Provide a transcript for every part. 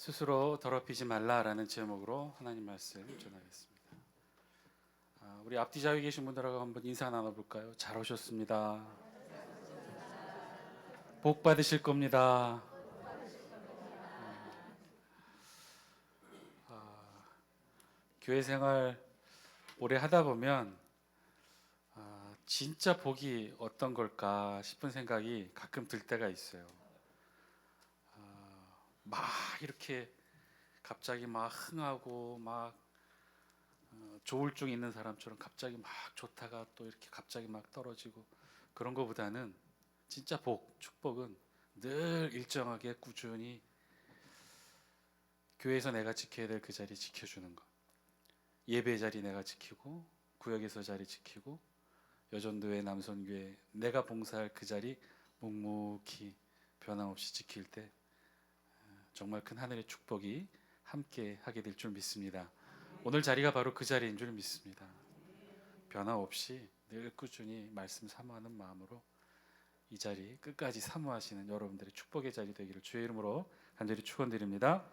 스스로 더럽히지 말라라는 제목으로 하나님 말씀 전하겠습니다. 우리 앞뒤 좌우에 계신 분들하고 한번 인사 나눠볼까요? 잘 오셨습니다. 복 받으실 겁니다. 교회 생활 오래 하다 보면 진짜 복이 어떤 걸까 싶은 생각이 가끔 들 때가 있어요. 막 이렇게 갑자기 막 흥하고 막 조울증 있는 사람처럼 갑자기 막 좋다가 또 이렇게 갑자기 막 떨어지고 그런 거보다는 진짜 축복은 늘 일정하게 꾸준히 교회에서 내가 지켜야 될 그 자리 지켜주는 것, 예배 자리 내가 지키고 구역에서 자리 지키고 여전도회 남선교회 내가 봉사할 그 자리 묵묵히 변함없이 지킬 때 정말 큰 하늘의 축복이 함께 하게 될 줄 믿습니다. 오늘 자리가 바로 그 자리인 줄 믿습니다. 변함없이 늘 꾸준히 말씀 사모하는 마음으로 이 자리 끝까지 사모하시는 여러분들의 축복의 자리 되기를 주의 이름으로 간절히 축원드립니다.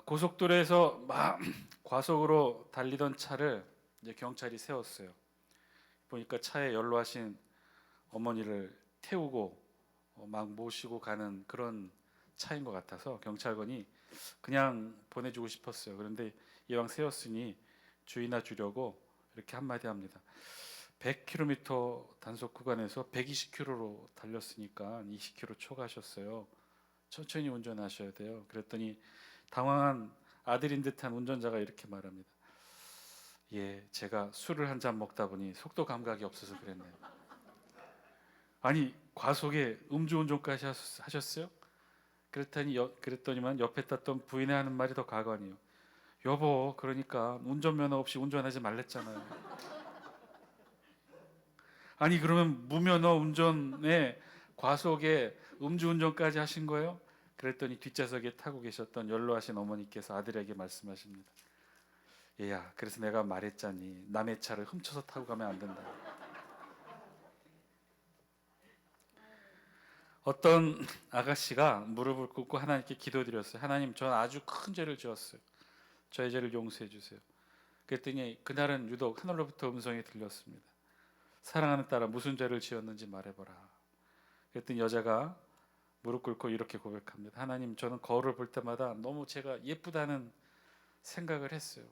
고속도로에서 막 과속으로 달리던 차를 이제 경찰이 세웠어요. 보니까 차에 연로하신 어머니를 태우고 막 모시고 가는 그런 차인 것 같아서 경찰관이 그냥 보내주고 싶었어요. 그런데 이왕 세웠으니 주의나 주려고 이렇게 한마디 합니다. 100km 단속 구간에서 120km로 달렸으니까 20km 초과하셨어요. 천천히 운전하셔야 돼요. 그랬더니 당황한 아들인 듯한 운전자가 이렇게 말합니다. 예, 제가 술을 한 잔 먹다 보니 속도 감각이 없어서 그랬네요. 아니, 과속에 음주운전까지 하셨어요? 그랬더니만 옆에 탔던 부인의 하는 말이 더 가관이에요. 여보, 그러니까 운전면허 없이 운전하지 말랬잖아요. 아니, 그러면 무면허 운전에 과속에 음주운전까지 하신 거예요? 그랬더니 뒷좌석에 타고 계셨던 연로하신 어머니께서 아들에게 말씀하십니다. 얘야, 그래서 내가 말했잖니. 남의 차를 훔쳐서 타고 가면 안 된다. 어떤 아가씨가 무릎을 꿇고 하나님께 기도드렸어요. 하나님, 전 아주 큰 죄를 지었어요. 저의 죄를 용서해 주세요. 그랬더니 그날은 유독 하늘로부터 음성이 들렸습니다. 사랑하는 딸아, 무슨 죄를 지었는지 말해보라. 그랬더니 여자가 무릎 꿇고 이렇게 고백합니다. 하나님, 저는 거울을 볼 때마다 너무 제가 예쁘다는 생각을 했어요.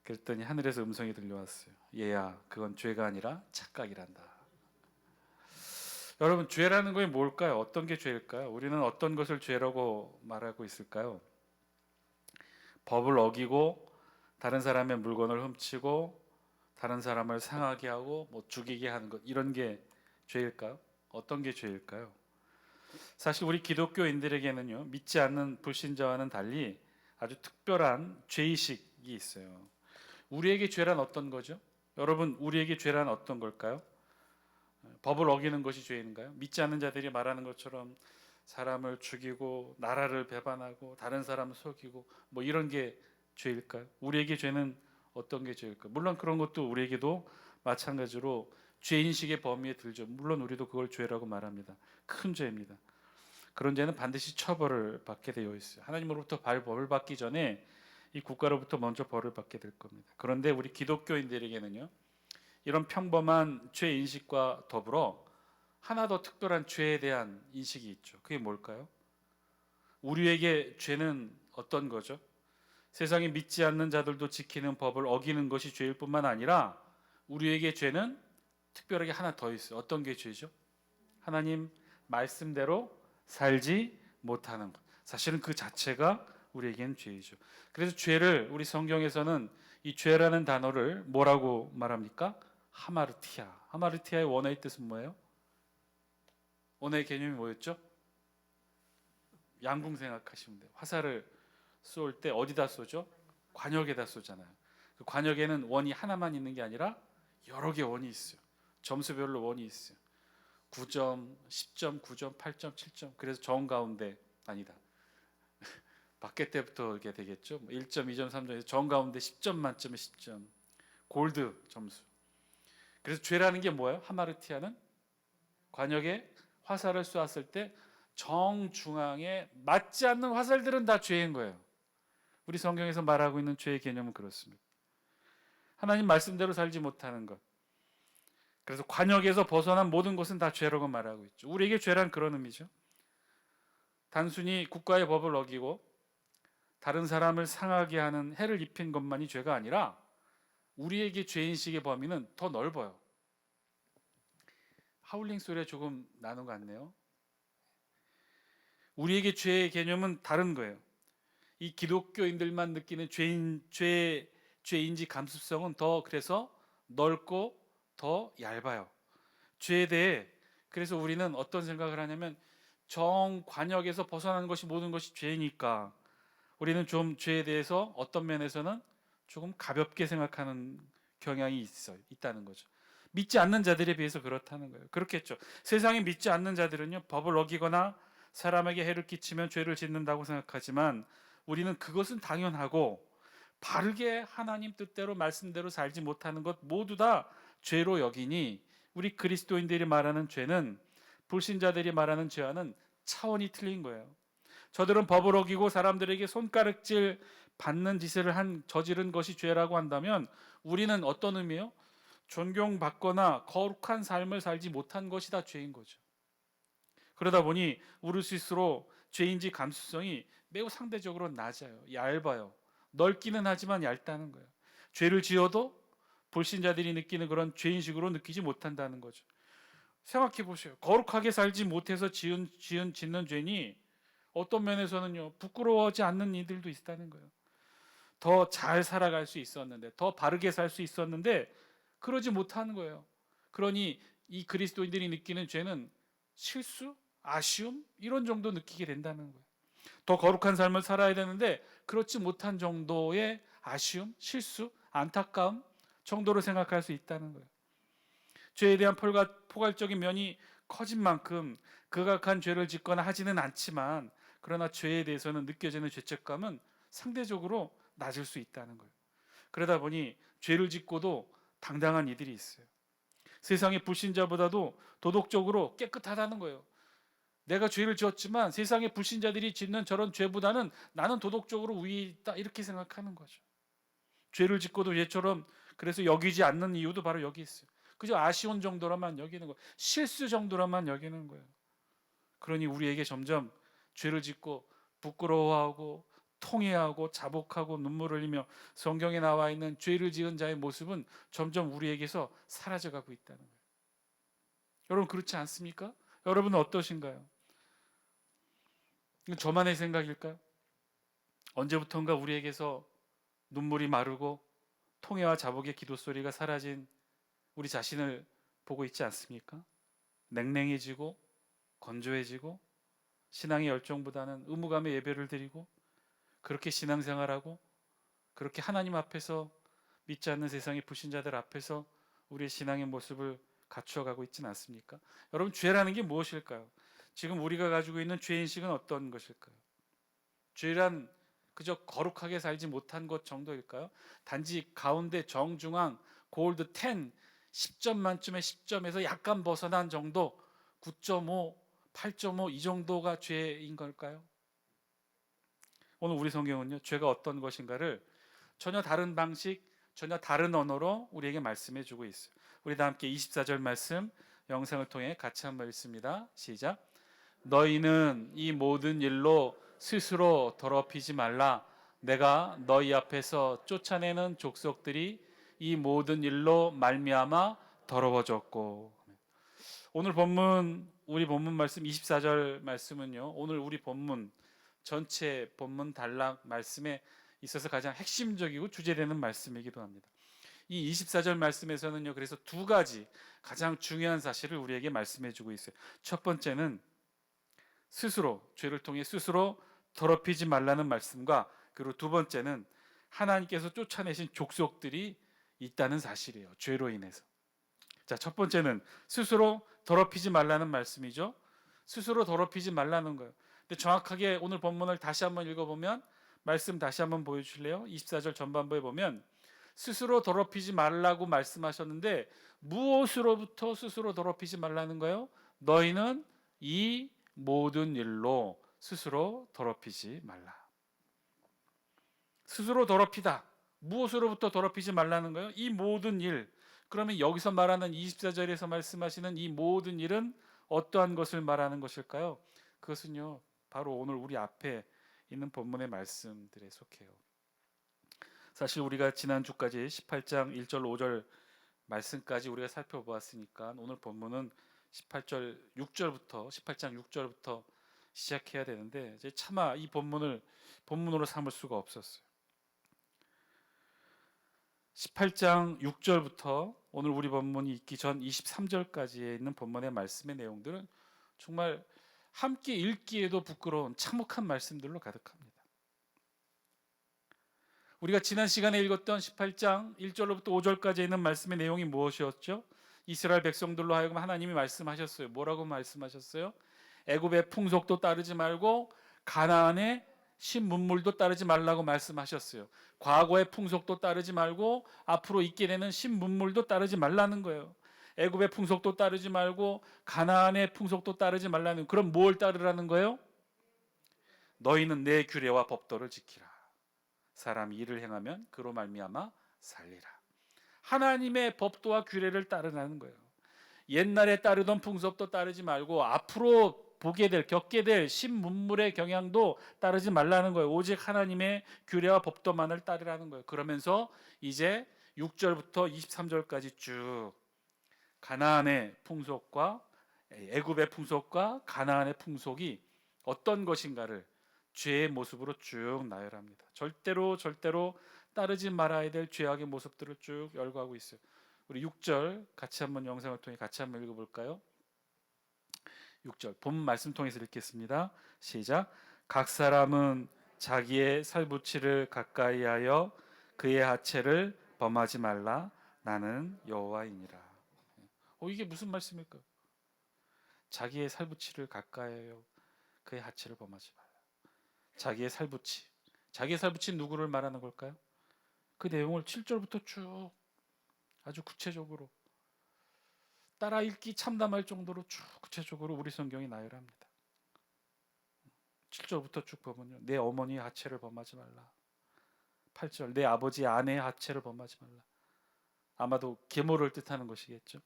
그랬더니 하늘에서 음성이 들려왔어요. 얘야, 그건 죄가 아니라 착각이란다. 여러분, 죄라는 게 뭘까요? 어떤 게 죄일까요? 우리는 어떤 것을 죄라고 말하고 있을까요? 법을 어기고 다른 사람의 물건을 훔치고 다른 사람을 상하게 하고 죽이게 하는 것, 이런 게 죄일까요? 어떤 게 죄일까요? 사실 우리 기독교인들에게는요, 믿지 않는 불신자와는 달리 아주 특별한 죄의식이 있어요. 우리에게 죄란 어떤 거죠? 여러분, 우리에게 죄란 어떤 걸까요? 법을 어기는 것이 죄인가요? 믿지 않는 자들이 말하는 것처럼 사람을 죽이고 나라를 배반하고 다른 사람을 속이고 이런 게 죄일까요? 우리에게 죄는 어떤 게 죄일까요? 물론 그런 것도 우리에게도 마찬가지로 죄인식의 범위에 들죠. 물론 우리도 그걸 죄라고 말합니다. 큰 죄입니다. 그런 죄는 반드시 처벌을 받게 되어 있어요. 하나님으로부터 벌을 받기 전에 이 국가로부터 먼저 벌을 받게 될 겁니다. 그런데 우리 기독교인들에게는요, 이런 평범한 죄 인식과 더불어 하나 더 특별한 죄에 대한 인식이 있죠. 그게 뭘까요? 우리에게 죄는 어떤 거죠? 세상에 믿지 않는 자들도 지키는 법을 어기는 것이 죄일 뿐만 아니라 우리에게 죄는 특별하게 하나 더 있어요. 어떤 게 죄죠? 하나님 말씀대로 살지 못하는 것. 사실은 그 자체가 우리에게는 죄이죠. 그래서 죄를 우리 성경에서는 이 죄라는 단어를 뭐라고 말합니까? 하마르티아. 하마르티아의 원어의 뜻은 뭐예요? 원어의 개념이 뭐였죠? 양궁 생각하시면 돼요. 화살을 쏠 때 어디다 쏘죠? 관역에다 쏘잖아요. 그 관역에는 원이 하나만 있는 게 아니라 여러 개 원이 있어요. 점수별로 원이 있어요. 9점, 10점, 9점, 8점, 7점. 그래서 정 가운데 아니다. 밖에 때부터 이렇게 되겠죠. 1점, 2점, 3점. 정 가운데 10점 만점에 10점. 골드 점수. 그래서 죄라는 게 뭐예요? 하마르티아는 관역에 화살을 쏘았을 때 정중앙에 맞지 않는 화살들은 다 죄인 거예요. 우리 성경에서 말하고 있는 죄의 개념은 그렇습니다. 하나님 말씀대로 살지 못하는 것. 그래서 관역에서 벗어난 모든 것은 다 죄라고 말하고 있죠. 우리에게 죄란 그런 의미죠. 단순히 국가의 법을 어기고 다른 사람을 상하게 하는 해를 입힌 것만이 죄가 아니라 우리에게 죄인식의 범위는 더 넓어요. 하울링 소리가 조금 나는 것 같네요. 우리에게 죄의 개념은 다른 거예요. 이 기독교인들만 느끼는 죄인지 감수성은 더 그래서 넓고 더 얇아요. 죄에 대해 그래서 우리는 어떤 생각을 하냐면 정관역에서 벗어나는 것이 모든 것이 죄니까 우리는 좀 죄에 대해서 어떤 면에서는 조금 가볍게 생각하는 경향이 있다는 거죠. 믿지 않는 자들에 비해서 그렇다는 거예요. 그렇겠죠. 세상에 믿지 않는 자들은요, 법을 어기거나 사람에게 해를 끼치면 죄를 짓는다고 생각하지만 우리는 그것은 당연하고 바르게 하나님 뜻대로 말씀대로 살지 못하는 것 모두 다 죄로 여기니 우리 그리스도인들이 말하는 죄는 불신자들이 말하는 죄와는 차원이 틀린 거예요. 저들은 법을 어기고 사람들에게 손가락질 받는 짓을 저지른 것이 죄라고 한다면 우리는 어떤 의미예요? 존경받거나 거룩한 삶을 살지 못한 것이 다 죄인 거죠. 그러다 보니 우리 스스로 죄인지 감수성이 매우 상대적으로 낮아요. 얇아요. 넓기는 하지만 얇다는 거예요. 죄를 지어도 불신자들이 느끼는 그런 죄인식으로 느끼지 못한다는 거죠. 생각해 보세요. 거룩하게 살지 못해서 짓는 죄니 어떤 면에서는요, 부끄러워하지 않는 이들도 있다는 거예요. 더 잘 살아갈 수 있었는데, 더 바르게 살 수 있었는데 그러지 못하는 거예요. 그러니 이 그리스도인들이 느끼는 죄는 실수, 아쉬움 이런 정도 느끼게 된다는 거예요. 더 거룩한 삶을 살아야 되는데 그렇지 못한 정도의 아쉬움, 실수, 안타까움 정도로 생각할 수 있다는 거예요. 죄에 대한 포괄적인 면이 커진 만큼 극악한 죄를 짓거나 하지는 않지만 그러나 죄에 대해서는 느껴지는 죄책감은 상대적으로 낮을 수 있다는 거예요. 그러다 보니 죄를 짓고도 당당한 이들이 있어요. 세상의 불신자보다도 도덕적으로 깨끗하다는 거예요. 내가 죄를 지었지만 세상의 불신자들이 짓는 저런 죄보다는 나는 도덕적으로 위에 있다 이렇게 생각하는 거죠. 죄를 짓고도 얘처럼 그래서 여기지 않는 이유도 바로 여기 있어요. 그저 아쉬운 정도로만 여기는 거예요. 실수 정도로만 여기는 거예요. 그러니 우리에게 점점 죄를 짓고 부끄러워하고 통회하고 자복하고 눈물을 흘리며 성경에 나와 있는 죄를 지은 자의 모습은 점점 우리에게서 사라져가고 있다는 거예요. 여러분 그렇지 않습니까? 여러분은 어떠신가요? 이건 저만의 생각일까요? 언제부턴가 우리에게서 눈물이 마르고 통회와 자복의 기도 소리가 사라진 우리 자신을 보고 있지 않습니까? 냉랭해지고 건조해지고 신앙의 열정보다는 의무감의 예배를 드리고 그렇게 신앙생활하고 그렇게 하나님 앞에서 믿지 않는 세상의 불신자들 앞에서 우리의 신앙의 모습을 갖추어가고 있지는 않습니까? 여러분 죄라는 게 무엇일까요? 지금 우리가 가지고 있는 죄인식은 어떤 것일까요? 죄란 그저 거룩하게 살지 못한 것 정도일까요? 단지 가운데 정중앙 골드 10 10점 만점에 10점에서 약간 벗어난 정도 9.5 8.5 이 정도가 죄인 걸까요? 오늘 우리 성경은요 죄가 어떤 것인가를 전혀 다른 방식 전혀 다른 언어로 우리에게 말씀해 주고 있어요. 우리 다 함께 24절 말씀 영상을 통해 같이 한번 읽습니다. 시작. 너희는 이 모든 일로 스스로 더럽히지 말라. 내가 너희 앞에서 쫓아내는 족속들이 이 모든 일로 말미암아 더러워졌고. 오늘 우리 본문 말씀 24절 말씀은요. 오늘 우리 본문 전체 본문 단락 말씀에 있어서 가장 핵심적이고 주제되는 말씀이기도 합니다. 이 24절 말씀에서는요. 그래서 두 가지 가장 중요한 사실을 우리에게 말씀해 주고 있어요. 첫 번째는 스스로 죄를 통해 스스로 더럽히지 말라는 말씀과 그리고 두 번째는 하나님께서 쫓아내신 족속들이 있다는 사실이에요. 죄로 인해서. 자, 첫 번째는 스스로 더럽히지 말라는 말씀이죠. 스스로 더럽히지 말라는 거예요. 근데 정확하게 오늘 본문을 다시 한번 읽어보면 말씀 다시 한번 보여주실래요? 24절 전반부에 보면 스스로 더럽히지 말라고 말씀하셨는데 무엇으로부터 스스로 더럽히지 말라는 거예요? 너희는 이 모든 일로 스스로 더럽히지 말라. 스스로 더럽히다. 무엇으로부터 더럽히지 말라는 거예요? 이 모든 일. 그러면 여기서 말하는 24절에서 말씀하시는 이 모든 일은 어떠한 것을 말하는 것일까요? 그것은요, 바로 오늘 우리 앞에 있는 본문의 말씀들에 속해요. 사실 우리가 지난주까지 18장 1절 5절 말씀까지 우리가 살펴보았으니까 오늘 본문은 18장 6절부터 시작해야 되는데 이제 차마 이 본문을 본문으로 삼을 수가 없었어요. 18장 6절부터 오늘 우리 본문이 있기 전 23절까지에 있는 본문의 말씀의 내용들은 정말 함께 읽기에도 부끄러운 참혹한 말씀들로 가득합니다. 우리가 지난 시간에 읽었던 18장 1절로부터 5절까지 있는 말씀의 내용이 무엇이었죠? 이스라엘 백성들로 하여금 하나님이 말씀하셨어요. 뭐라고 말씀하셨어요? 애굽의 풍속도 따르지 말고 가나안의 신문물도 따르지 말라고 말씀하셨어요. 과거의 풍속도 따르지 말고 앞으로 있게 되는 신문물도 따르지 말라는 거예요. 애굽의 풍속도 따르지 말고 가나안의 풍속도 따르지 말라는. 그럼 뭘 따르라는 거예요? 너희는 내 규례와 법도를 지키라. 사람이 이를 행하면 그로 말미암아 살리라. 하나님의 법도와 규례를 따르라는 거예요. 옛날에 따르던 풍속도 따르지 말고 앞으로 겪게 될 신문물의 경향도 따르지 말라는 거예요. 오직 하나님의 규례와 법도만을 따르라는 거예요. 그러면서 이제 6절부터 23절까지 쭉 가나안의 풍속과 애굽의 풍속과 가나안의 풍속이 어떤 것인가를 죄의 모습으로 쭉 나열합니다. 절대로 따르지 말아야 될 죄악의 모습들을 쭉 열거하고 있어요. 우리 6절 같이 한번 영상을 통해 같이 한번 읽어볼까요? 6절 본 말씀 통해서 읽겠습니다. 시작. 각 사람은 자기의 살부치를 가까이하여 그의 하체를 범하지 말라. 나는 여호와이니라. 이게 무슨 말씀일까요? 자기의 살부치를 가까이하여 그의 하체를 범하지 말라. 자기의 살부치. 자기의 살부치 누구를 말하는 걸까요? 그 내용을 7절부터 쭉 아주 구체적으로 따라 읽기 참담할 정도로 쭉 구체적으로 우리 성경이 나열합니다. 7절부터 쭉 보면요. 내 어머니의 하체를 범하지 말라. 8절 내 아버지의 아내의 하체를 범하지 말라. 아마도 계모를 뜻하는 것이겠죠.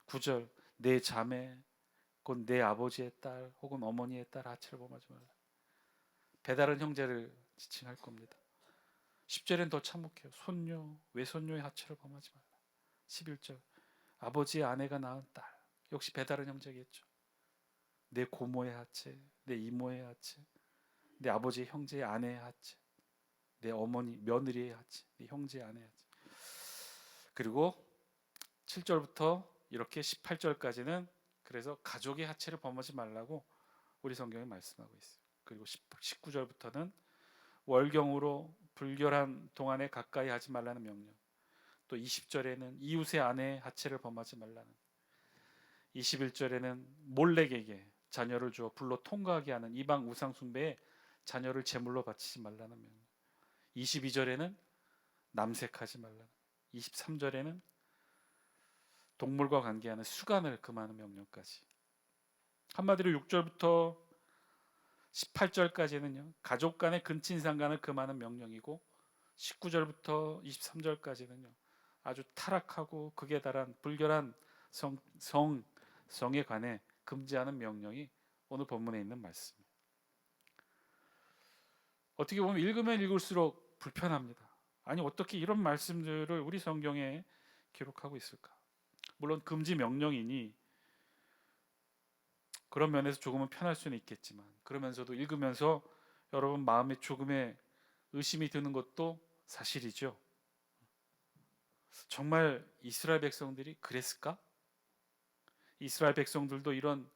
9절 내 자매 곧 내 아버지의 딸 혹은 어머니의 딸 하체를 범하지 말라. 배다른 형제를 지칭할 겁니다. 10절엔 더 참혹해요. 손녀, 외손녀의 하체를 범하지 말라. 11절 아버지의 아내가 낳은 딸 역시 배다른 형제겠죠. 내 고모의 하체, 내 이모의 하체, 내 아버지의 형제의 아내의 하체, 내 어머니 며느리의 하체, 내 형제의 아내의 하체. 그리고 7절부터 이렇게 18절까지는 그래서 가족의 하체를 범하지 말라고 우리 성경에 말씀하고 있어요. 그리고 19절부터는 월경으로 불결한 동안에 가까이 하지 말라는 명령. 또 20절에는 이웃의 아내의 하체를 범하지 말라는. 21절에는 몰래에게 자녀를 주어 불로 통과하게 하는 이방 우상 숭배에 자녀를 제물로 바치지 말라는 명령. 22절에는 남색하지 말라는. 23절에는 동물과 관계하는 수간을 금하는 명령까지. 한마디로 6절부터 18절까지는요. 가족 간의 근친상간을 금하는 명령이고 19절부터 23절까지는요. 아주 타락하고 극에 달한 불결한 성에 관해 금지하는 명령이 오늘 본문에 있는 말씀입니다. 어떻게 보면 읽으면 읽을수록 불편합니다. 아니 어떻게 이런 말씀들을 우리 성경에 기록하고 있을까? 물론 금지 명령이니 그런 면에서 조금은 편할 수는 있겠지만 그러면서도 읽으면서 여러분 마음에 조금의 의심이 드는 것도 사실이죠. 정말 이스라엘 백성들이 그랬을까? 이스라엘 백성들도 이런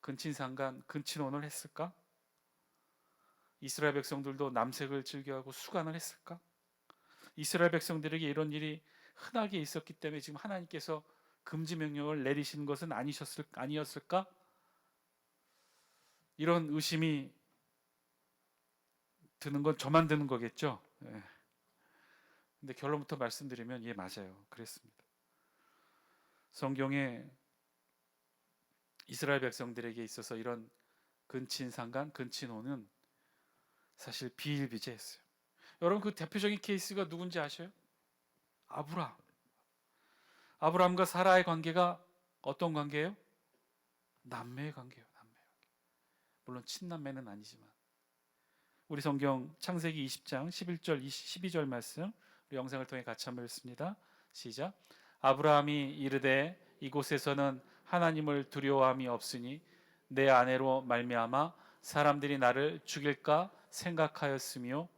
근친상간, 근친혼을 했을까? 이스라엘 백성들도 남색을 즐겨하고 수간을 했을까? 이스라엘 백성들에게 이런 일이 흔하게 있었기 때문에 지금 하나님께서 금지 명령을 내리신 것은 아니었을까? 이런 의심이 드는 건 저만 드는 거겠죠. 예. 근데 결론부터 말씀드리면 예 맞아요. 그랬습니다. 성경에 이스라엘 백성들에게 있어서 이런 근친상간, 근친혼은 사실 비일비재했어요. 여러분 그 대표적인 케이스가 누군지 아셔요? 아브라함. 아브라함과 사라의 관계가 어떤 관계예요? 남매의 관계예요. 남매. 물론 친남매는 아니지만 우리 성경 창세기 20장 11절 12절 말씀 우리 영상을 통해 같이 한번 읽습니다. 시작. 아브라함이 이르되 이곳에서는 하나님을 두려워함이 없으니 내 아내로 말미암아 사람들이 나를 죽일까 생각하였으며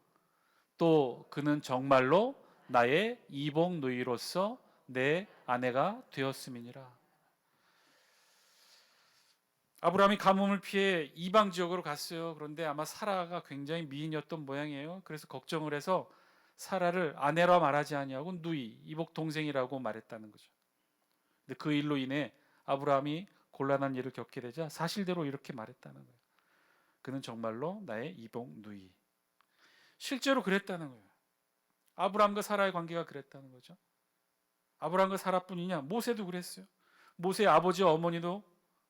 또 그는 정말로 나의 이복 누이로서 내 아내가 되었음이니라. 아브라함이 가뭄을 피해 이방 지역으로 갔어요. 그런데 아마 사라가 굉장히 미인이었던 모양이에요. 그래서 걱정을 해서 사라를 아내라 말하지 아니하고 누이, 이복 동생이라고 말했다는 거죠. 근데 그 일로 인해 아브라함이 곤란한 일을 겪게 되자 사실대로 이렇게 말했다는 거예요. 그는 정말로 나의 이복 누이. 실제로 그랬다는 거예요. 아브라함과 사라의 관계가 그랬다는 거죠. 아브라함과 사라뿐이냐? 모세도 그랬어요. 모세의 아버지와 어머니도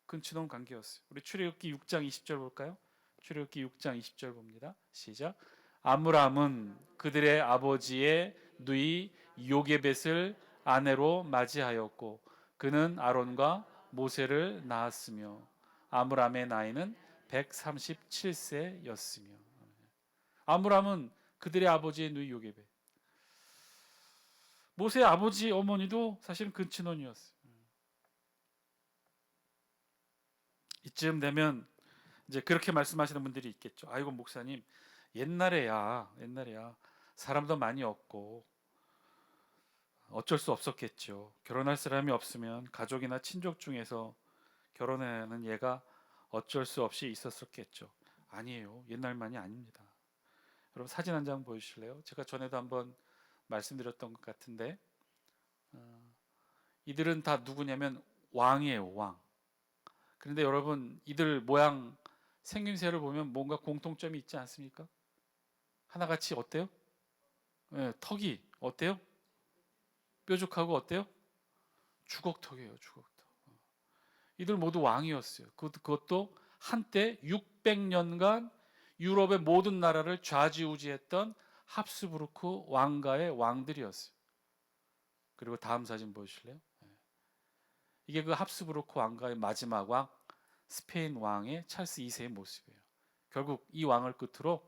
근친혼 관계였어요. 우리 출애굽기 6장 20절 볼까요? 출애굽기 6장 20절 봅니다. 시작. 아므람은 그들의 아버지의 누이 요게벳을 아내로 맞이하였고 그는 아론과 모세를 낳았으며 아므람의 나이는 137세였으며 아므람은 그들의 아버지의 누이 요게벳. 모세의 아버지 어머니도 사실은 근친혼이었어요. 이쯤 되면 이제 그렇게 말씀하시는 분들이 있겠죠. 아이고 목사님, 옛날에야 사람도 많이 없고 어쩔 수 없었겠죠. 결혼할 사람이 없으면 가족이나 친족 중에서 결혼하는 예가 어쩔 수 없이 있었겠죠. 아니에요. 옛날만이 아닙니다. 여러분 사진 한 장 보여주실래요? 제가 전에도 한번 말씀드렸던 것 같은데 이들은 다 누구냐면 왕이에요. 왕. 그런데 여러분 이들 모양 생김새를 보면 뭔가 공통점이 있지 않습니까? 하나같이 어때요? 네, 턱이 어때요? 뾰족하고 어때요? 주걱턱이에요. 주걱턱. 이들 모두 왕이었어요. 그것도 한때 600년간 유럽의 모든 나라를 좌지우지했던 합스부르크 왕가의 왕들이었어요. 그리고 다음 사진 보여주실래요? 이게 그 합스부르크 왕가의 마지막 왕 스페인 왕의 찰스 2세의 모습이에요. 결국 이 왕을 끝으로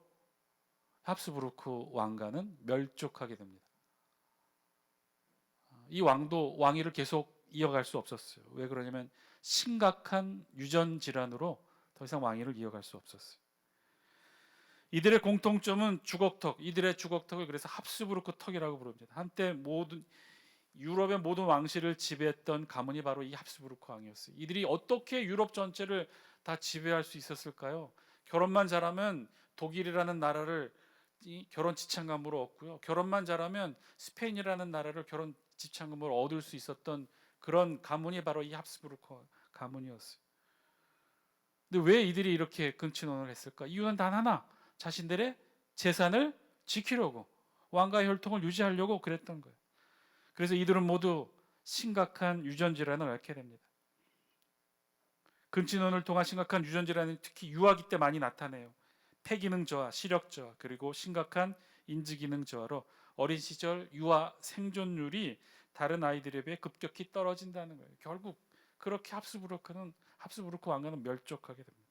합스부르크 왕가는 멸족하게 됩니다. 이 왕도 왕위를 계속 이어갈 수 없었어요. 왜 그러냐면 심각한 유전 질환으로 더 이상 왕위를 이어갈 수 없었어요. 이들의 공통점은 주걱턱, 이들의 주걱턱을 그래서 합스부르크 턱이라고 부릅니다. 한때 모든 유럽의 모든 왕실을 지배했던 가문이 바로 이 합스부르크 왕이었어요. 이들이 어떻게 유럽 전체를 다 지배할 수 있었을까요? 결혼만 잘하면 독일이라는 나라를 결혼 지참금으로 얻고요. 결혼만 잘하면 스페인이라는 나라를 결혼 지참금으로 얻을 수 있었던 그런 가문이 바로 이 합스부르크 가문이었어요. 근데 왜 이들이 이렇게 근친혼을 했을까? 이유는 단 하나. 자신들의 재산을 지키려고 왕가의 혈통을 유지하려고 그랬던 거예요. 그래서 이들은 모두 심각한 유전 질환을 앓게 됩니다. 근친혼을 통한 심각한 유전 질환이 특히 유아기 때 많이 나타나요. 폐기능 저하, 시력 저하, 그리고 심각한 인지 기능 저하로 어린 시절 유아 생존율이 다른 아이들에 비해 급격히 떨어진다는 거예요. 결국 그렇게 합스부르크 왕가는 멸족하게 됩니다.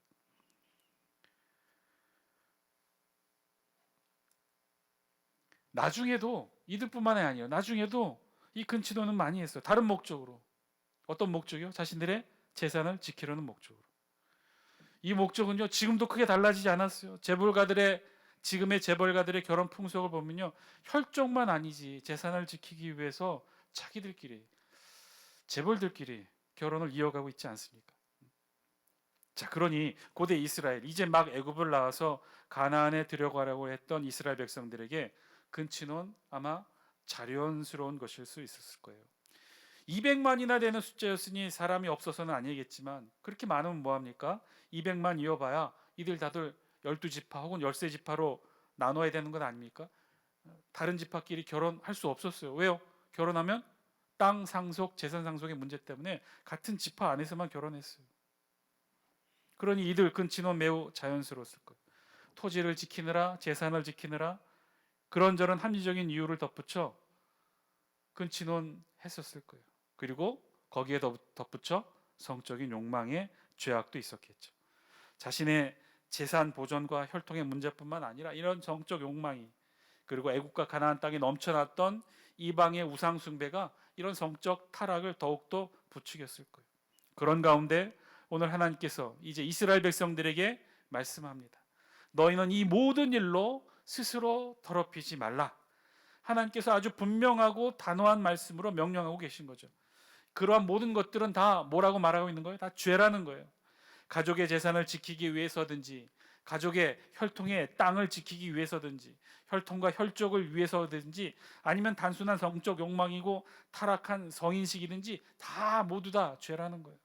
나중에도 이들뿐만이 아니에요. 나중에도 이 근친혼은 많이 했어요. 다른 목적으로. 어떤 목적이요? 자신들의 재산을 지키려는 목적으로. 이 목적은요 지금도 크게 달라지지 않았어요. 지금의 재벌가들의 결혼 풍속을 보면요 혈족만 아니지 재산을 지키기 위해서 자기들끼리 재벌들끼리 결혼을 이어가고 있지 않습니까? 자, 그러니 고대 이스라엘 이제 막 애굽을 나와서 가나안에 들어가려고 했던 이스라엘 백성들에게 근친혼 아마 자연스러운 것일 수 있었을 거예요. 200만이나 되는 숫자였으니 사람이 없어서는 아니겠지만 그렇게 많으면 뭐합니까? 200만 이어봐야 이들 다들 12지파 혹은 13지파로 나눠야 되는 건 아닙니까? 다른 지파끼리 결혼할 수 없었어요. 왜요? 결혼하면 땅 상속, 재산 상속의 문제 때문에 같은 지파 안에서만 결혼했어요. 그러니 이들 근친혼 매우 자연스러웠을 거예요. 토지를 지키느라, 재산을 지키느라 그런저런 합리적인 이유를 덧붙여 근친혼 했었을 거예요. 그리고 거기에 덧붙여 성적인 욕망의 죄악도 있었겠죠. 자신의 재산 보존과 혈통의 문제뿐만 아니라 이런 정적 욕망이, 그리고 애국과 가나안 땅에 넘쳐났던 이방의 우상 숭배가 이런 성적 타락을 더욱더 부추겼을 거예요. 그런 가운데 오늘 하나님께서 이제 이스라엘 백성들에게 말씀합니다. 너희는 이 모든 일로 스스로 더럽히지 말라. 하나님께서 아주 분명하고 단호한 말씀으로 명령하고 계신 거죠. 그러한 모든 것들은 다 뭐라고 말하고 있는 거예요? 다 죄라는 거예요. 가족의 재산을 지키기 위해서든지, 가족의 혈통의 땅을 지키기 위해서든지, 혈통과 혈족을 위해서든지, 아니면 단순한 성적 욕망이고 타락한 성인식이든지 다 모두 다 죄라는 거예요.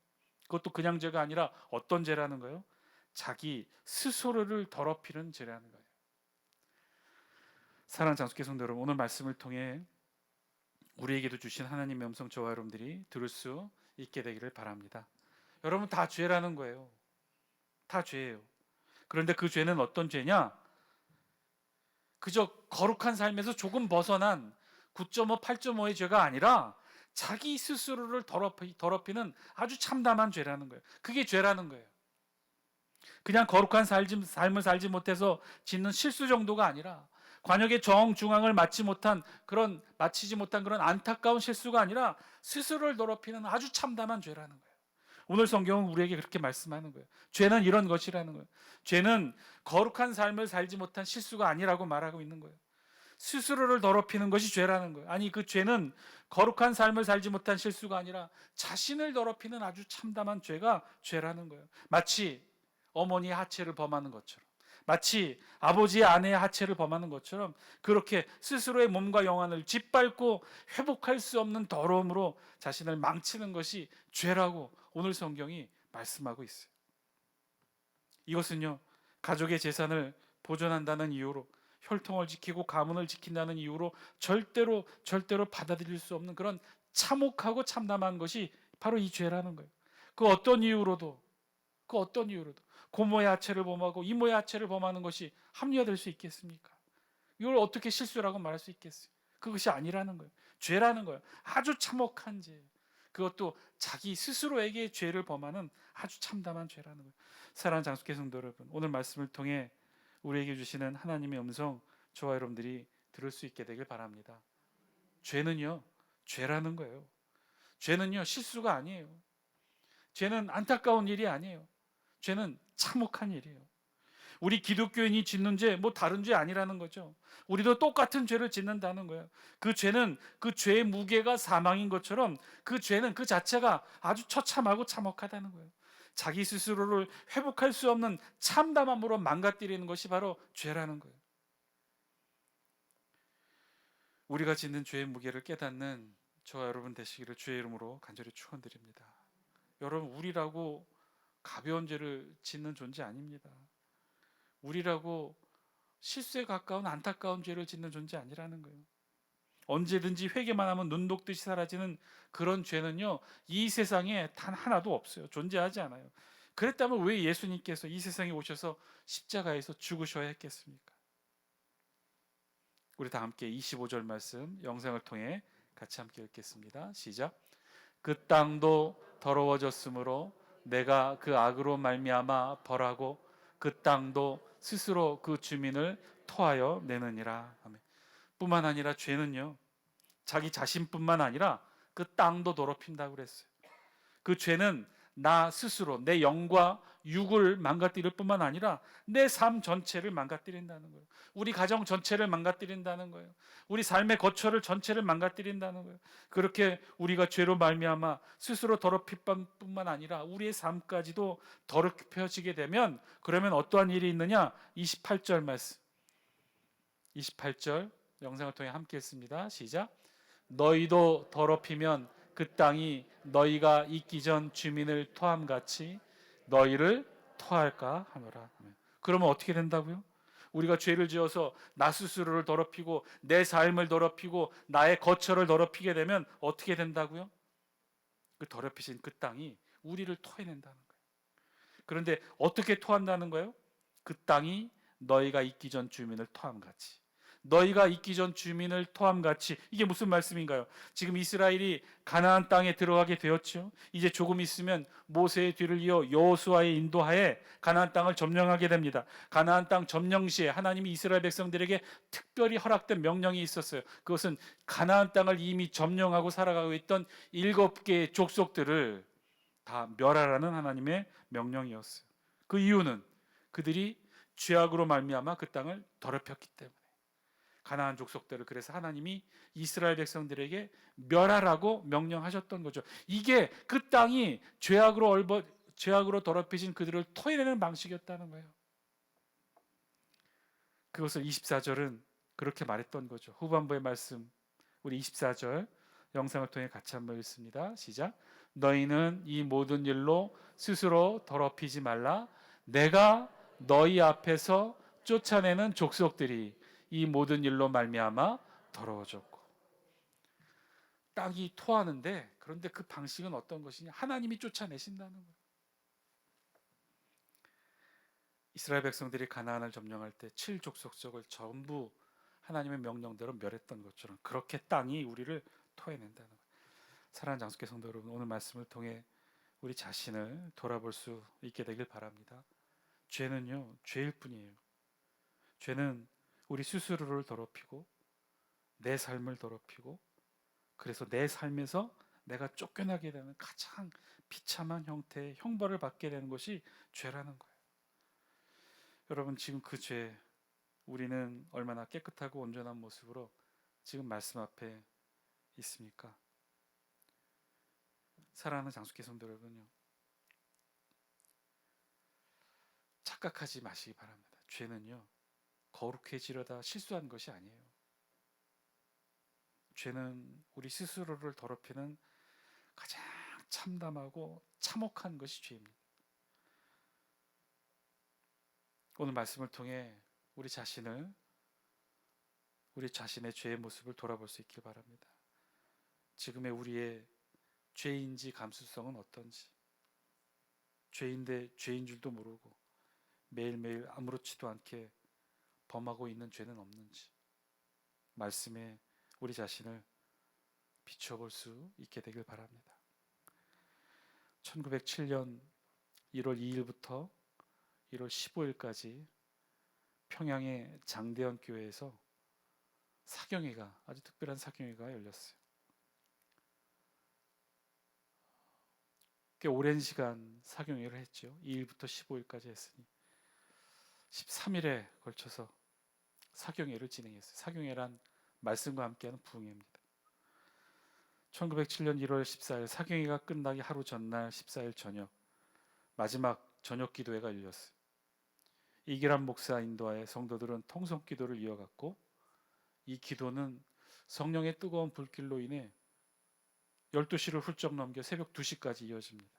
그것도 그냥 죄가 아니라 어떤 죄라는 거예요? 자기 스스로를 더럽히는 죄라는 거예요. 사랑하는 장수께 성도 여러분, 오늘 말씀을 통해 우리에게도 주신 하나님의 음성 저와 여러분들이 들을 수 있게 되기를 바랍니다. 여러분, 다 죄라는 거예요. 다 죄예요. 그런데 그 죄는 어떤 죄냐? 그저 거룩한 삶에서 조금 벗어난 9.5, 8.5의 죄가 아니라 자기 스스로를 더럽히는 아주 참담한 죄라는 거예요. 그게 죄라는 거예요. 그냥 거룩한 삶을 살지 못해서 짓는 실수 정도가 아니라, 관역의 정중앙을 마치지 못한 그런 안타까운 실수가 아니라 스스로를 더럽히는 아주 참담한 죄라는 거예요. 오늘 성경은 우리에게 그렇게 말씀하는 거예요. 죄는 이런 것이라는 거예요. 죄는 거룩한 삶을 살지 못한 실수가 아니라고 말하고 있는 거예요. 스스로를 더럽히는 것이 죄라는 거예요. 아니, 그 죄는 거룩한 삶을 살지 못한 실수가 아니라 자신을 더럽히는 아주 참담한 죄가 죄라는 거예요. 마치 어머니의 하체를 범하는 것처럼, 마치 아버지의 아내의 하체를 범하는 것처럼, 그렇게 스스로의 몸과 영혼을 짓밟고 회복할 수 없는 더러움으로 자신을 망치는 것이 죄라고 오늘 성경이 말씀하고 있어요. 이것은요, 가족의 재산을 보존한다는 이유로, 혈통을 지키고 가문을 지킨다는 이유로 절대로 받아들일 수 없는 그런 참혹하고 참담한 것이 바로 이 죄라는 거예요. 그 어떤 이유로도 고모의 하체를 범하고 이모의 하체를 범하는 것이 합리화될 수 있겠습니까? 이걸 어떻게 실수라고 말할 수 있겠어요? 그것이 아니라는 거예요. 죄라는 거예요. 아주 참혹한 죄. 그것도 자기 스스로에게 죄를 범하는 아주 참담한 죄라는 거예요. 사랑하는 장수께 성도 여러분, 오늘 말씀을 통해 우리에게 주시는 하나님의 음성 저와 여러분들이 들을 수 있게 되길 바랍니다. 죄는요, 죄라는 거예요. 죄는요, 실수가 아니에요. 죄는 안타까운 일이 아니에요. 죄는 참혹한 일이에요. 우리 기독교인이 짓는 죄, 뭐 다른 죄 아니라는 거죠. 우리도 똑같은 죄를 짓는다는 거예요. 그 죄는 그 죄의 무게가 사망인 것처럼 그 죄는 그 자체가 아주 처참하고 참혹하다는 거예요. 자기 스스로를 회복할 수 없는 참담함으로 망가뜨리는 것이 바로 죄라는 거예요. 우리가 짓는 죄의 무게를 깨닫는 저와 여러분 되시기를 주의 이름으로 간절히 축원드립니다. 여러분, 우리라고 가벼운 죄를 짓는 존재 아닙니다. 우리라고 실수에 가까운 안타까운 죄를 짓는 존재 아니라는 거예요. 언제든지 회개만 하면 눈 녹듯이 사라지는 그런 죄는요, 이 세상에 단 하나도 없어요. 존재하지 않아요. 그랬다면 왜 예수님께서 이 세상에 오셔서 십자가에서 죽으셔야 했겠습니까? 우리 다 함께 25절 말씀 영상을 통해 같이 함께 읽겠습니다. 시작. 그 땅도 더러워졌으므로 내가 그 악으로 말미암아 벌하고 그 땅도 스스로 그 주민을 토하여 내느니라. 아멘. 뿐만 아니라 죄는요, 자기 자신뿐만 아니라 그 땅도 더럽힌다고 그랬어요. 그 죄는 나 스스로, 내 영과 육을 망가뜨릴 뿐만 아니라 내 삶 전체를 망가뜨린다는 거예요. 우리 가정 전체를 망가뜨린다는 거예요. 우리 삶의 거처를 전체를 망가뜨린다는 거예요. 그렇게 우리가 죄로 말미암아 스스로 더럽힐 뿐만 아니라 우리의 삶까지도 더럽혀지게 되면, 그러면 어떠한 일이 있느냐? 28절 말씀, 28절 영상을 통해 함께 읽습니다. 시작. 너희도 더럽히면 그 땅이 너희가 있기 전 주민을 토함같이 너희를 토할까 하노라. 그러면 어떻게 된다고요? 우리가 죄를 지어서 나 스스로를 더럽히고 내 삶을 더럽히고 나의 거처를 더럽히게 되면 어떻게 된다고요? 그 더럽히신 그 땅이 우리를 토해낸다는 거예요. 그런데 어떻게 토한다는 거예요? 그 땅이 너희가 있기 전 주민을 토함같이. 너희가 있기 전 주민을 토함같이. 이게 무슨 말씀인가요? 지금 이스라엘이 가나안 땅에 들어가게 되었죠. 이제 조금 있으면 모세의 뒤를 이어 여호수아의 인도하에 가나안 땅을 점령하게 됩니다. 가나안 땅 점령 시에 하나님이 이스라엘 백성들에게 특별히 허락된 명령이 있었어요. 그것은 가나안 땅을 이미 점령하고 살아가고 있던 7개의 족속들을 다 멸하라는 하나님의 명령이었어요. 그 이유는 그들이 죄악으로 말미암아 그 땅을 더럽혔기 때문에. 가나안 족속들을 그래서 하나님이 이스라엘 백성들에게 멸하라고 명령하셨던 거죠. 이게 그 땅이 죄악으로 더럽혀진 그들을 토해내는 방식이었다는 거예요. 그것을 24절은 그렇게 말했던 거죠. 후반부의 말씀 우리 24절 영상을 통해 같이 한번 읽습니다. 시작. 너희는 이 모든 일로 스스로 더럽히지 말라. 내가 너희 앞에서 쫓아내는 족속들이 이 모든 일로 말미암아 더러워졌고. 땅이 토하는데, 그런데 그 방식은 어떤 것이냐? 하나님이 쫓아내신다는 거예요. 이스라엘 백성들이 가나안을 점령할 때 7족속을 전부 하나님의 명령대로 멸했던 것처럼 그렇게 땅이 우리를 토해낸다는 거예요. 사랑하는 장수교 성도 여러분, 오늘 말씀을 통해 우리 자신을 돌아볼 수 있게 되길 바랍니다. 죄는요, 죄일 뿐이에요. 죄는 우리 스스로를 더럽히고 내 삶을 더럽히고, 그래서 내 삶에서 내가 쫓겨나게 되는 가장 비참한 형태의 형벌을 받게 되는 것이 죄라는 거예요. 여러분, 지금 그 죄, 우리는 얼마나 깨끗하고 온전한 모습으로 지금 말씀 앞에 있습니까? 사랑하는 장수교 성도 여러분요, 착각하지 마시기 바랍니다. 죄는요, 거룩해지려다 실수한 것이 아니에요. 죄는 우리 스스로를 더럽히는 가장 참담하고 참혹한 것이 죄입니다. 오늘 말씀을 통해 우리 자신의 죄의 모습을 돌아볼 수 있길 바랍니다. 지금의 우리의 죄인지 감수성은 어떤지, 죄인데 죄인 줄도 모르고 매일매일 아무렇지도 않게 범하고 있는 죄는 없는지, 말씀에 우리 자신을 비춰볼 수 있게 되길 바랍니다. 1907년 1월 2일부터 1월 15일까지 평양의 장대현 교회에서 사경회가, 아주 특별한 사경회가 열렸어요. 꽤 오랜 시간 사경회를 했죠. 2일부터 15일까지 했으니 13일에 걸쳐서 사경회를 진행했어요. 사경회란 말씀과 함께하는 부흥회입니다. 1907년 1월 14일 사경회가 끝나기 하루 전날 14일 저녁 마지막 저녁 기도회가 열렸어요. 이기란 목사 인도하에 성도들은 통성 기도를 이어갔고, 이 기도는 성령의 뜨거운 불길로 인해 12시를 훌쩍 넘겨 새벽 2시까지 이어집니다.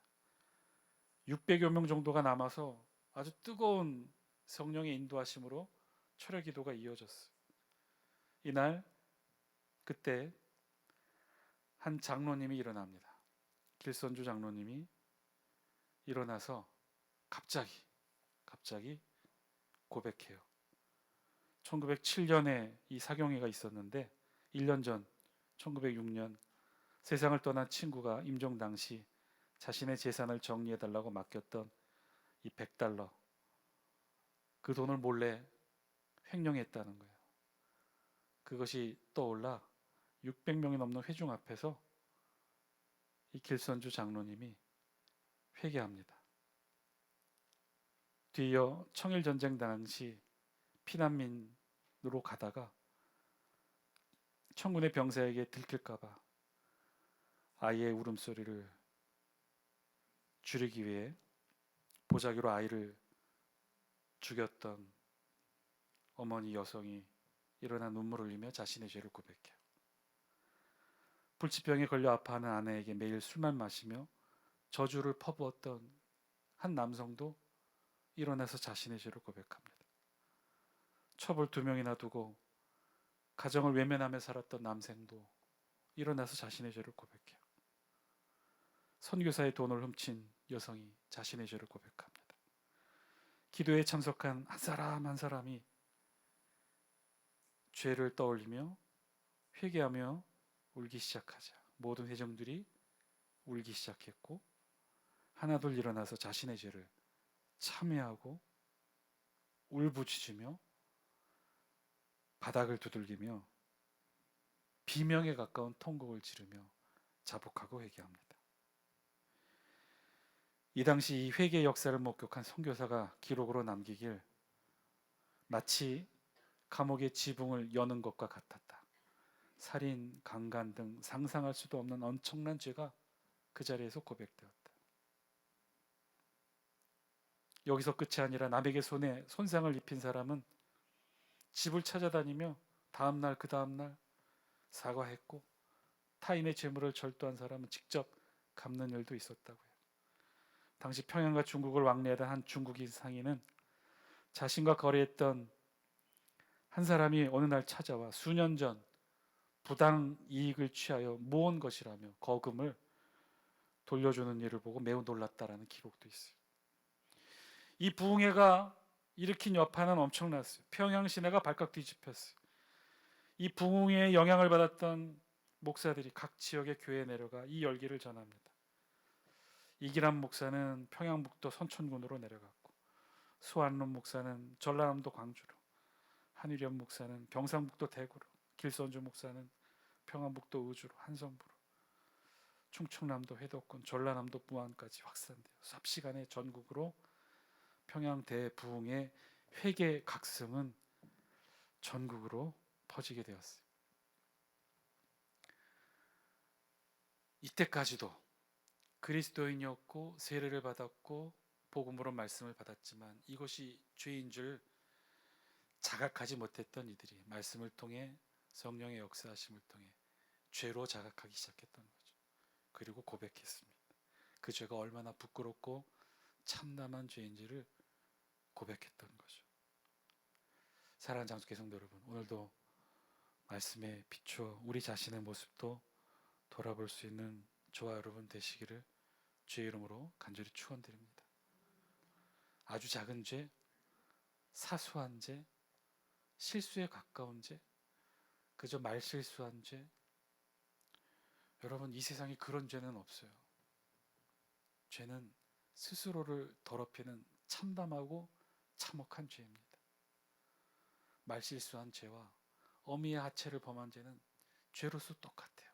600여 명 정도가 남아서 아주 뜨거운 성령의 인도하심으로 철야 기도가 이어졌어요. 이날 그때 한 장로님이 일어납니다. 길선주 장로님이 일어나서 갑자기 고백해요. 1907년에 이 사경회가 있었는데 1년 전 1906년 세상을 떠난 친구가 임종 당시 자신의 재산을 정리해달라고 맡겼던 이 100달러, 그 돈을 몰래 횡령했다는 거예요. 그것이 떠올라 600명이 넘는 회중 앞에서 이 길선주 장로님이 회개합니다. 뒤이어 청일전쟁 당시 피난민으로 가다가 청군의 병사에게 들킬까봐 아이의 울음소리를 줄이기 위해 보자기로 아이를 죽였던 어머니 여성이 일어나 눈물을 흘리며 자신의 죄를 고백해요. 불치병에 걸려 아파하는 아내에게 매일 술만 마시며 저주를 퍼부었던 한 남성도 일어나서 자신의 죄를 고백합니다. 첩을 2명이나 두고 가정을 외면하며 살았던 남생도 일어나서 자신의 죄를 고백해요. 선교사의 돈을 훔친 여성이 자신의 죄를 고백합니다. 기도에 참석한 한 사람 한 사람이 죄를 떠올리며 회개하며 울기 시작하자 모든 회중들이 울기 시작했고 하나둘 일어나서 자신의 죄를 참회하고 울부짖으며 바닥을 두들기며 비명에 가까운 통곡을 지르며 자복하고 회개합니다. 이 당시 이 회개 역사를 목격한 선교사가 기록으로 남기길 마치 감옥의 지붕을 여는 것과 같았다. 살인, 강간 등 상상할 수도 없는 엄청난 죄가 그 자리에서 고백되었다. 여기서 끝이 아니라 남에게 손에 손상을 입힌 사람은 집을 찾아다니며 다음날 그 다음날 사과했고 타인의 재물을 절도한 사람은 직접 갚는 일도 있었다고요. 당시 평양과 중국을 왕래하던 한 중국인 상인은 자신과 거래했던 한 사람이 어느 날 찾아와 수년 전 부당 이익을 취하여 모은 것이라며 거금을 돌려주는 일을 보고 매우 놀랐다라는 기록도 있어요. 이 부흥회가 일으킨 여파는 엄청났어요. 평양 시내가 발칵 뒤집혔어요. 이 부흥회에 영향을 받았던 목사들이 각 지역의 교회에 내려가 이 열기를 전합니다. 이기람 목사는 평양북도 선천군으로 내려갔고 수완론 목사는 전라남도 광주로, 한일현 목사는 경상북도 대구로, 길선주 목사는 평안북도 의주로, 한성부로, 충청남도 회덕군, 전라남도 무안까지 확산되어 삽시간에 전국으로 평양 대부흥의 회개 각성은 전국으로 퍼지게 되었어요. 이때까지도 그리스도인이었고 세례를 받았고 복음으로 말씀을 받았지만 이것이 죄인 줄 자각하지 못했던 이들이 말씀을 통해 성령의 역사하심을 통해 죄로 자각하기 시작했던 거죠. 그리고 고백했습니다. 그 죄가 얼마나 부끄럽고 참담한 죄인지를 고백했던 거죠. 사랑하는 장수교 성도 여러분, 오늘도 말씀에 비추어 우리 자신의 모습도 돌아볼 수 있는 저와 여러분 되시기를 주의 이름으로 간절히 축원드립니다. 아주 작은 죄, 사소한 죄, 실수에 가까운 죄, 그저 말실수한 죄, 여러분 이 세상에 그런 죄는 없어요. 죄는 스스로를 더럽히는 참담하고 참혹한 죄입니다. 말실수한 죄와 어미의 하체를 범한 죄는 죄로서 똑같아요.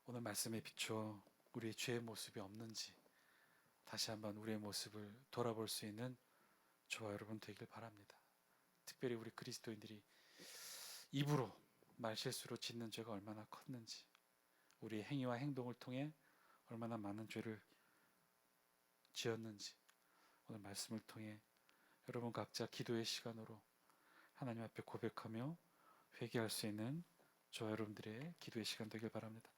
오늘 말씀에 비추어 우리의 죄의 모습이 없는지 다시 한번 우리의 모습을 돌아볼 수 있는 저와 여러분 되길 바랍니다. 특별히 우리 그리스도인들이 입으로 말실수로 짓는 죄가 얼마나 컸는지, 우리의 행위와 행동을 통해 얼마나 많은 죄를 지었는지 오늘 말씀을 통해 여러분 각자 기도의 시간으로 하나님 앞에 고백하며 회개할 수 있는 저와 여러분들의 기도의 시간 되길 바랍니다.